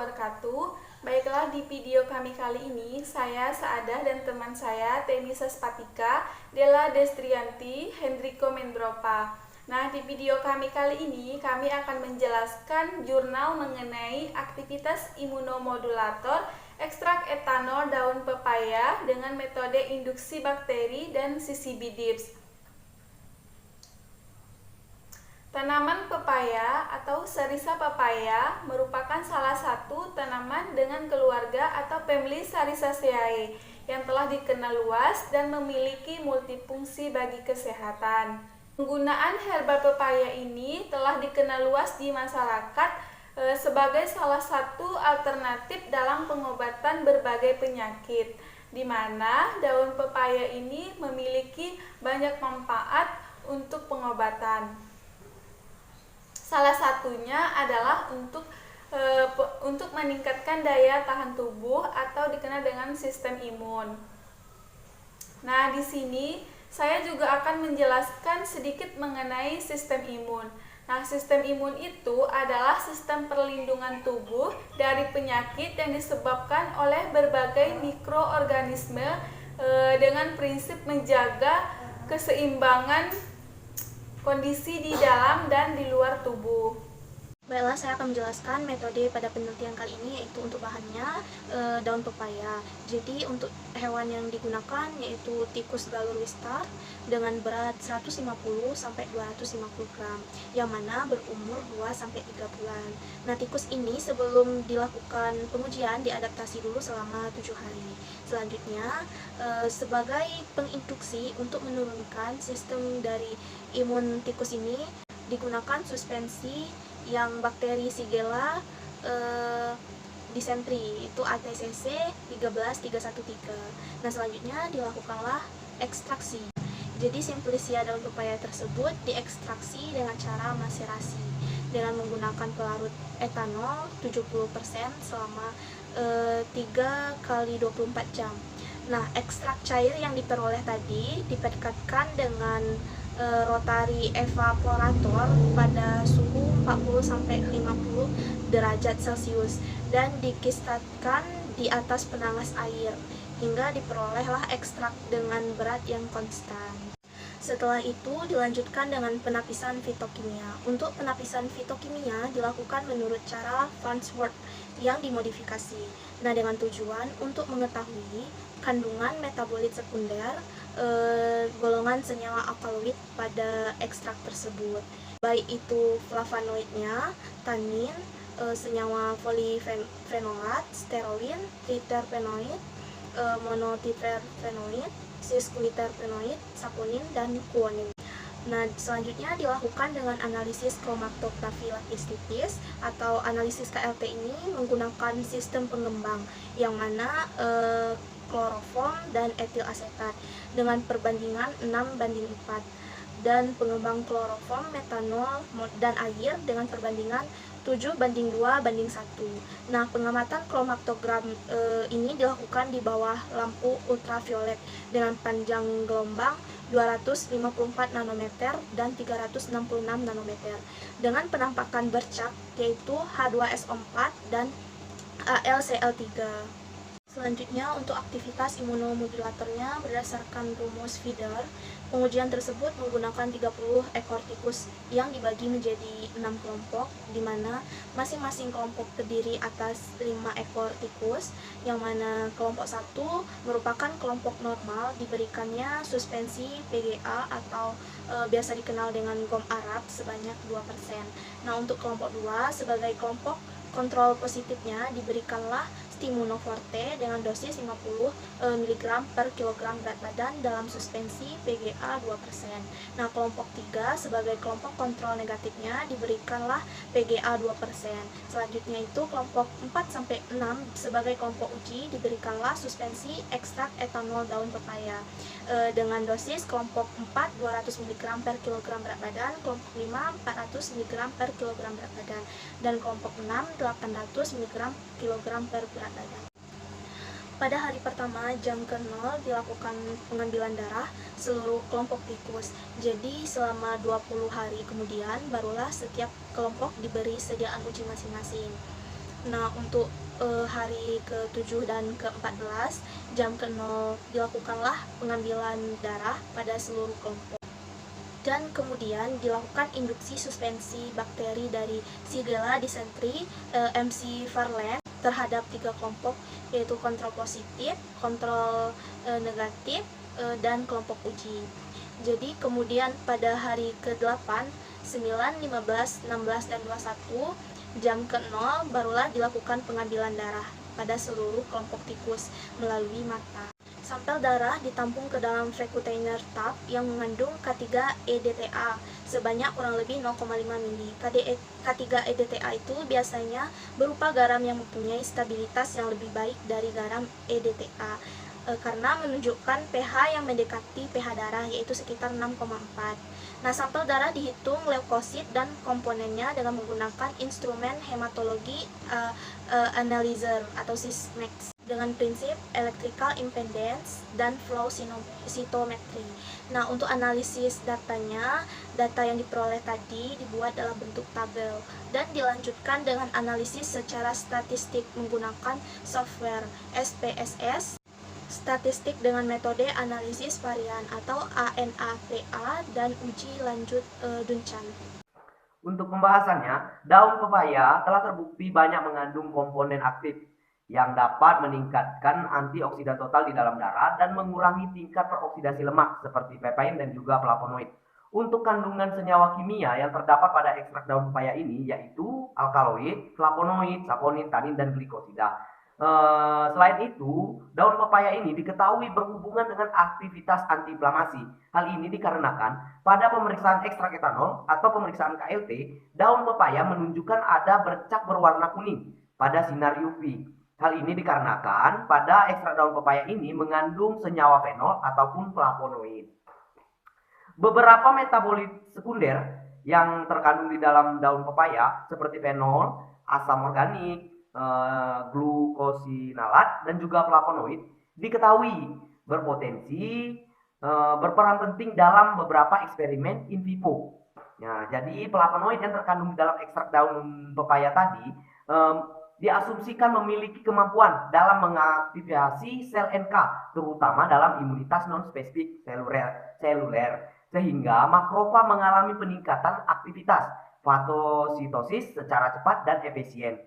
wabarakatuh. Baiklah, di video kami kali ini, saya Saadah dan teman saya Tenisa Spatika, Della Destrianti, Hendriko Mendropa. Nah, di video kami kali ini, kami akan menjelaskan jurnal mengenai aktivitas imunomodulator ekstrak etanol daun pepaya dengan metode induksi bakteri dan CCB-DIPS. Tanaman pepaya atau Sarisa papaya merupakan salah satu tanaman dengan keluarga atau famili Sarisaceae yang telah dikenal luas dan memiliki multifungsi bagi kesehatan. Penggunaan herba pepaya ini telah dikenal luas di masyarakat sebagai salah satu alternatif dalam pengobatan berbagai penyakit, di mana daun pepaya ini memiliki banyak manfaat untuk pengobatan. Salah satunya adalah untuk meningkatkan daya tahan tubuh atau dikenal dengan sistem imun. Nah, di sini saya juga akan menjelaskan sedikit mengenai sistem imun. Nah, sistem imun itu adalah sistem perlindungan tubuh dari penyakit yang disebabkan oleh berbagai mikroorganisme dengan prinsip menjaga keseimbangan kondisi di dalam dan di luar tubuh. Baiklah, saya akan menjelaskan metode pada penelitian kali ini, yaitu untuk bahannya daun pepaya. Jadi untuk hewan yang digunakan yaitu tikus galur wistar dengan berat 150 sampai 250 gram yang mana berumur 2 sampai 3 bulan. Nah, tikus ini sebelum dilakukan pengujian diadaptasi dulu selama 7 hari. Selanjutnya sebagai penginduksi untuk menurunkan sistem dari imun tikus ini digunakan suspensi yang bakteri Shigella dysentery itu ATCC 13313. Nah, selanjutnya dilakukanlah ekstraksi. Jadi simplicia daun pepaya tersebut diekstraksi dengan cara maserasi dengan menggunakan pelarut etanol 70% selama 3 kali 24 jam. Nah, ekstrak cair yang diperoleh tadi dipekatkan dengan rotary evaporator pada suhu 40-50 derajat Celcius dan dikisatkan di atas penanas air hingga diperolehlah ekstrak dengan berat yang konstan. Setelah itu dilanjutkan dengan penapisan fitokimia. Untuk penapisan fitokimia dilakukan menurut cara Farnsworth yang dimodifikasi. Nah, dengan tujuan untuk mengetahui kandungan metabolit sekunder golongan senyawa alkaloid pada ekstrak tersebut, baik itu flavonoidnya, tanin, senyawa polifenolat, steroin, triterpenoid, monotriterpenoid, sesquiterpenoid, saponin, dan guanin. Nah, selanjutnya dilakukan dengan analisis kromatografi lapis tipis atau analisis KLT ini menggunakan sistem pengembang yang mana kloroform dan etil asetat dengan perbandingan 6:4 dan pengembang kloroform, metanol, dan air dengan perbandingan 7:2:1. Nah, pengamatan kromatogram ini dilakukan di bawah lampu ultraviolet dengan panjang gelombang 254 nanometer dan 366 nanometer dengan penampakan bercak yaitu H2SO4 dan AlCl3. Selanjutnya, untuk aktivitas imunomodulatornya berdasarkan rumus Feeder, pengujian tersebut menggunakan 30 ekor tikus yang dibagi menjadi 6 kelompok, di mana masing-masing kelompok terdiri atas 5 ekor tikus, yang mana kelompok 1 merupakan kelompok normal diberikannya suspensi PGA atau biasa dikenal dengan gom Arab sebanyak 2%. Nah, untuk kelompok 2 sebagai kelompok kontrol positifnya diberikanlah Stimunoforte dengan dosis 50 mg per kilogram berat badan dalam suspensi PGA 2%. Nah, kelompok 3 sebagai kelompok kontrol negatifnya diberikanlah PGA 2%. Selanjutnya itu kelompok 4-6 sebagai kelompok uji diberikanlah suspensi ekstrak etanol daun pepaya dengan dosis kelompok 4 200 mg per kilogram berat badan, kelompok 5 400 mg per kilogram berat badan, dan kelompok 6 800 mg kilogram per berat badan. Pada hari pertama jam ke-0 dilakukan pengambilan darah seluruh kelompok tikus. Jadi selama 20 hari kemudian barulah setiap kelompok diberi sediaan uji masing-masing. Nah, untuk hari ke-7 dan ke-14 jam ke-0 dilakukanlah pengambilan darah pada seluruh kelompok. Dan kemudian dilakukan induksi suspensi bakteri dari Shigella dysentery MC virulence terhadap 3 kelompok, yaitu kontrol positif, kontrol negatif, dan kelompok uji. Jadi kemudian pada hari ke-8, 9, 15, 16, dan 21 jam ke-0 barulah dilakukan pengambilan darah pada seluruh kelompok tikus melalui mata. Sampel darah ditampung ke dalam vacutainer tub yang mengandung K3-EDTA sebanyak kurang lebih 0,5 mili. K3-EDTA itu biasanya berupa garam yang mempunyai stabilitas yang lebih baik dari garam EDTA karena menunjukkan pH yang mendekati pH darah, yaitu sekitar 6,4. Nah, sampel darah dihitung leukosit dan komponennya dengan menggunakan instrumen hematologi analyzer atau Sysmex dengan prinsip electrical impedance dan flow cytometry. Nah, untuk analisis datanya, data yang diperoleh tadi dibuat dalam bentuk tabel dan dilanjutkan dengan analisis secara statistik menggunakan software SPSS, statistik dengan metode analisis varian atau ANAVA, dan uji lanjut Duncan. Untuk pembahasannya, daun pepaya telah terbukti banyak mengandung komponen aktif yang dapat meningkatkan antioksidan total di dalam darah dan mengurangi tingkat peroksidasi lemak seperti pepain dan juga flavonoid. Untuk kandungan senyawa kimia yang terdapat pada ekstrak daun pepaya ini yaitu alkaloid, flavonoid, saponin, tanin, dan glikosida. Selain itu, daun pepaya ini diketahui berhubungan dengan aktivitas antiinflamasi. Hal ini dikarenakan pada pemeriksaan ekstrak etanol atau pemeriksaan KLT, daun pepaya menunjukkan ada bercak berwarna kuning pada sinar UV. Hal ini dikarenakan pada ekstrak daun pepaya ini mengandung senyawa fenol ataupun flavonoid. Beberapa metabolit sekunder yang terkandung di dalam daun pepaya seperti fenol, asam organik, glukosinalat, dan juga flavonoid diketahui berpotensi berperan penting dalam beberapa eksperimen in vivo. Nah, jadi flavonoid yang terkandung di dalam ekstrak daun pepaya tadi diasumsikan memiliki kemampuan dalam mengaktifasi sel NK, terutama dalam imunitas non-spesifik seluler, sehingga makrofa mengalami peningkatan aktivitas fagositosis secara cepat dan efisien.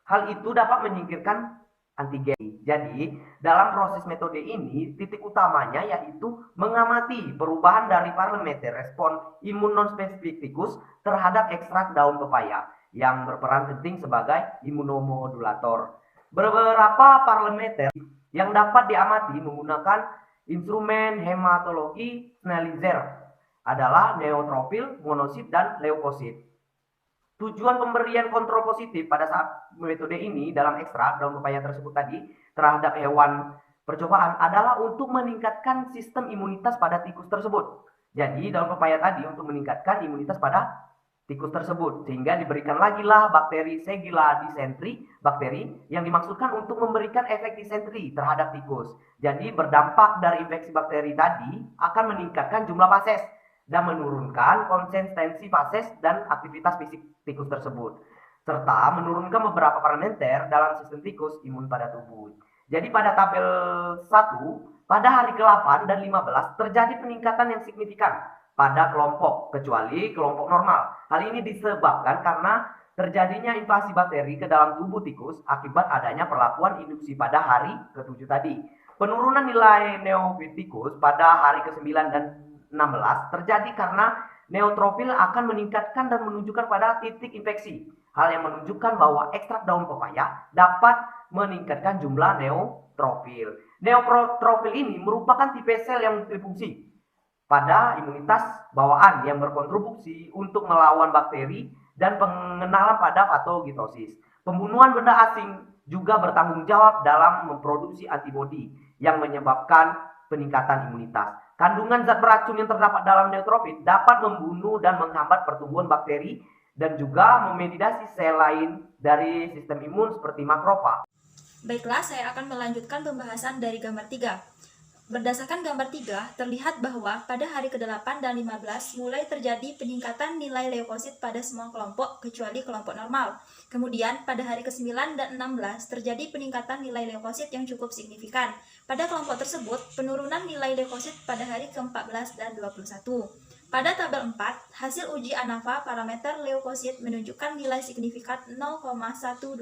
Hal itu dapat menyingkirkan antigen. Jadi, dalam proses metode ini, titik utamanya yaitu mengamati perubahan dari parameter respon imun non-spesifik tikus terhadap ekstrak daun pepaya yang berperan penting sebagai imunomodulator. Beberapa parameter yang dapat diamati menggunakan instrumen hematologi analyzer adalah neutrofil, monosit, dan leukosit. Tujuan pemberian kontrol positif pada saat metode ini dalam ekstrak daun pepaya tersebut tadi terhadap hewan percobaan adalah untuk meningkatkan sistem imunitas pada tikus tersebut. Jadi daun pepaya tadi untuk meningkatkan imunitas pada tikus tersebut, sehingga diberikan lagi lah bakteri Shigella dysentery, bakteri yang dimaksudkan untuk memberikan efek disenteri terhadap tikus. Jadi berdampak dari infeksi bakteri tadi akan meningkatkan jumlah fases dan menurunkan konsistensi fases dan aktivitas fisik tikus tersebut, serta menurunkan beberapa parameter dalam sistem tikus imun pada tubuh. Jadi pada tabel 1, pada hari ke-8 dan 15 terjadi peningkatan yang signifikan pada kelompok, kecuali kelompok normal. Hal ini disebabkan karena terjadinya invasi bakteri ke dalam tubuh tikus akibat adanya perlakuan induksi pada hari ke-7 tadi. Penurunan nilai neofit tikus pada hari ke-9 dan 16 terjadi karena neutrofil akan meningkatkan dan menunjukkan pada titik infeksi. Hal yang menunjukkan bahwa ekstrak daun pepaya dapat meningkatkan jumlah neutrofil. Neutrofil ini merupakan tipe sel yang multifungsi pada imunitas bawaan yang berkontribusi untuk melawan bakteri dan pengenalan pada patogitosis. Pembunuhan benda asing juga bertanggung jawab dalam memproduksi antibodi yang menyebabkan peningkatan imunitas. Kandungan zat beracun yang terdapat dalam neutrofil dapat membunuh dan menghambat pertumbuhan bakteri dan juga memedidasi sel lain dari sistem imun seperti makrofa. Baiklah, saya akan melanjutkan pembahasan dari gambar 3. Berdasarkan gambar 3, terlihat bahwa pada hari ke-8 dan 15 mulai terjadi peningkatan nilai leukosit pada semua kelompok kecuali kelompok normal. Kemudian pada hari ke-9 dan 16 terjadi peningkatan nilai leukosit yang cukup signifikan. Pada kelompok tersebut, penurunan nilai leukosit pada hari ke-14 dan 21. Pada tabel 4, hasil uji ANAVA parameter leukosit menunjukkan nilai signifikan 0,120.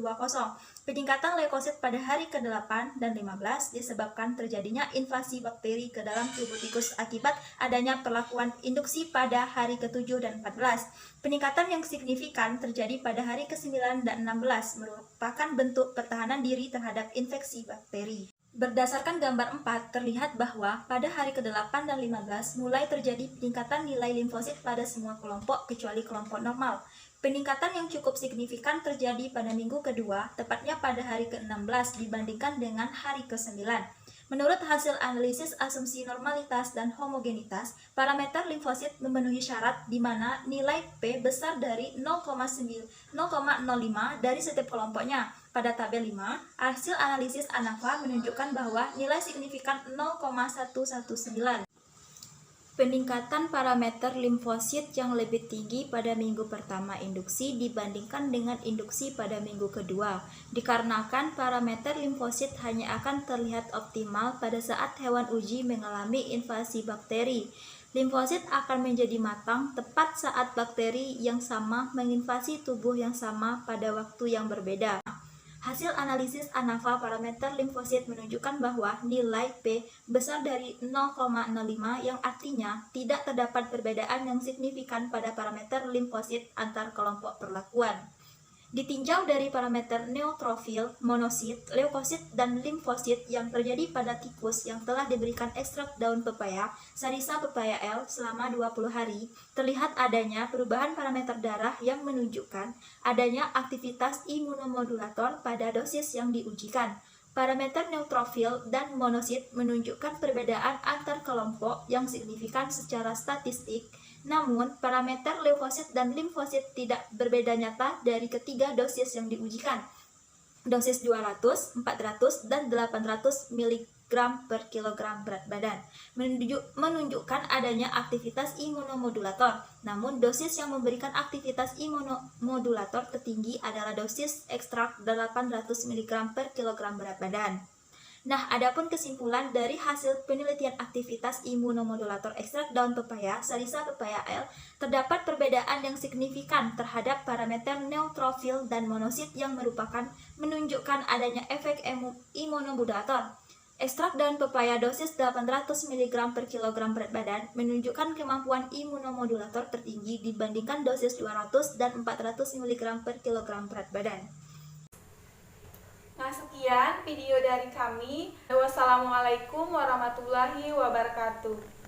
Peningkatan leukosit pada hari ke-8 dan 15 disebabkan terjadinya invasi bakteri ke dalam tubuh tikus akibat adanya perlakuan induksi pada hari ke-7 dan 14. Peningkatan yang signifikan terjadi pada hari ke-9 dan 16 merupakan bentuk pertahanan diri terhadap infeksi bakteri. Berdasarkan gambar 4, terlihat bahwa pada hari ke-8 dan 15 mulai terjadi peningkatan nilai limfosit pada semua kelompok kecuali kelompok normal. Peningkatan yang cukup signifikan terjadi pada minggu kedua, tepatnya pada hari ke-16 dibandingkan dengan hari ke-9. Menurut hasil analisis asumsi normalitas dan homogenitas, parameter limfosit memenuhi syarat di mana nilai P besar dari 0,05 dari setiap kelompoknya. Pada tabel 5, hasil analisis ANAVA menunjukkan bahwa nilai signifikan 0,119. Peningkatan parameter limfosit yang lebih tinggi pada minggu pertama induksi dibandingkan dengan induksi pada minggu kedua, dikarenakan parameter limfosit hanya akan terlihat optimal pada saat hewan uji mengalami invasi bakteri. Limfosit akan menjadi matang tepat saat bakteri yang sama menginvasi tubuh yang sama pada waktu yang berbeda. Hasil analisis ANAVA parameter limfosit menunjukkan bahwa nilai P besar dari 0,05 yang artinya tidak terdapat perbedaan yang signifikan pada parameter limfosit antar kelompok perlakuan. Ditinjau dari parameter neutrofil, monosit, leukosit, dan limfosit yang terjadi pada tikus yang telah diberikan ekstrak daun pepaya, Sarisa pepaya L selama 20 hari, terlihat adanya perubahan parameter darah yang menunjukkan adanya aktivitas imunomodulator pada dosis yang diujikan. Parameter neutrofil dan monosit menunjukkan perbedaan antar kelompok yang signifikan secara statistik. Namun, parameter leukosit dan limfosit tidak berbeda nyata dari ketiga dosis yang diujikan, dosis 200, 400, dan 800 mg per kilogram berat badan, menunjukkan adanya aktivitas imunomodulator. Namun, dosis yang memberikan aktivitas imunomodulator tertinggi adalah dosis ekstrak 800 mg per kilogram berat badan. Nah, adapun kesimpulan dari hasil penelitian aktivitas imunomodulator ekstrak daun pepaya, Sarisa pepaya L, terdapat perbedaan yang signifikan terhadap parameter neutrofil dan monosit yang merupakan menunjukkan adanya efek imunomodulator. Ekstrak daun pepaya dosis 800 mg per kilogram berat badan menunjukkan kemampuan imunomodulator tertinggi dibandingkan dosis 200 dan 400 mg per kilogram berat badan. Nah, sekian video dari kami. Wassalamualaikum warahmatullahi wabarakatuh.